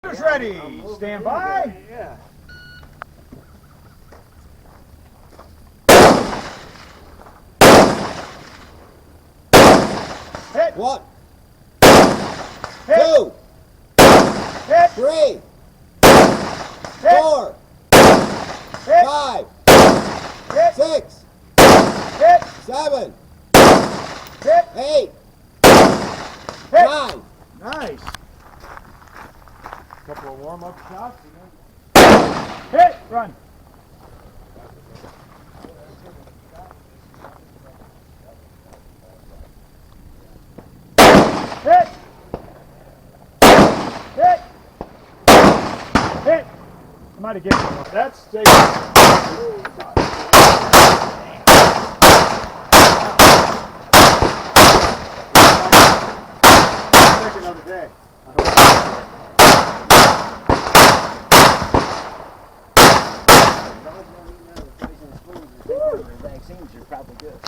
Shooters ready. Stand by. Yeah. Hit. 1, Hit. 2, Hit. 3, Hit. 4, Hit. 5, Hit. 6, Hit. 7, Hit. 8, Hit. 9. Nice. Couple of warm-up shots. Hit. Run. Hit. Hit. Hit. I might have given him one. That's safe. Another day. Vaccines are probably good.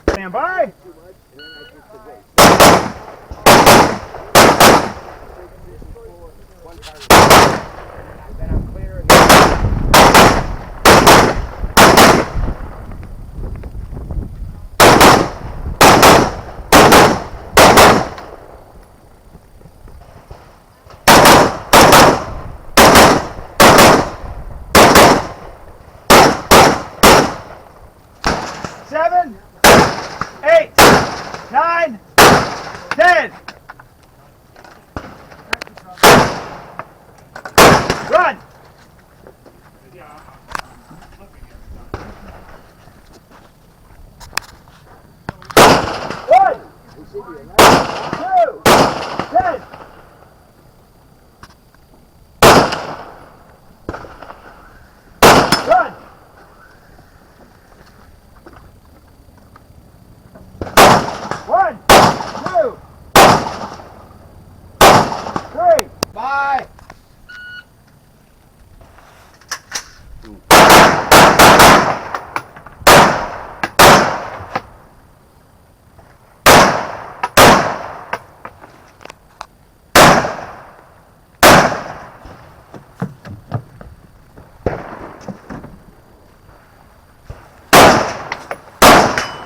Stand by. Then I'm clear. Seven, 8, 9, 10. Run. One, 2, 10. Run. One, 2, 3. Bye.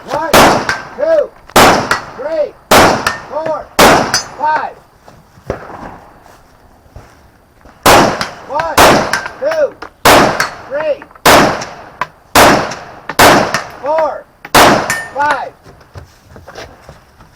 One, 2, 3, 4, 5. 1, 2, 3, 4, 5.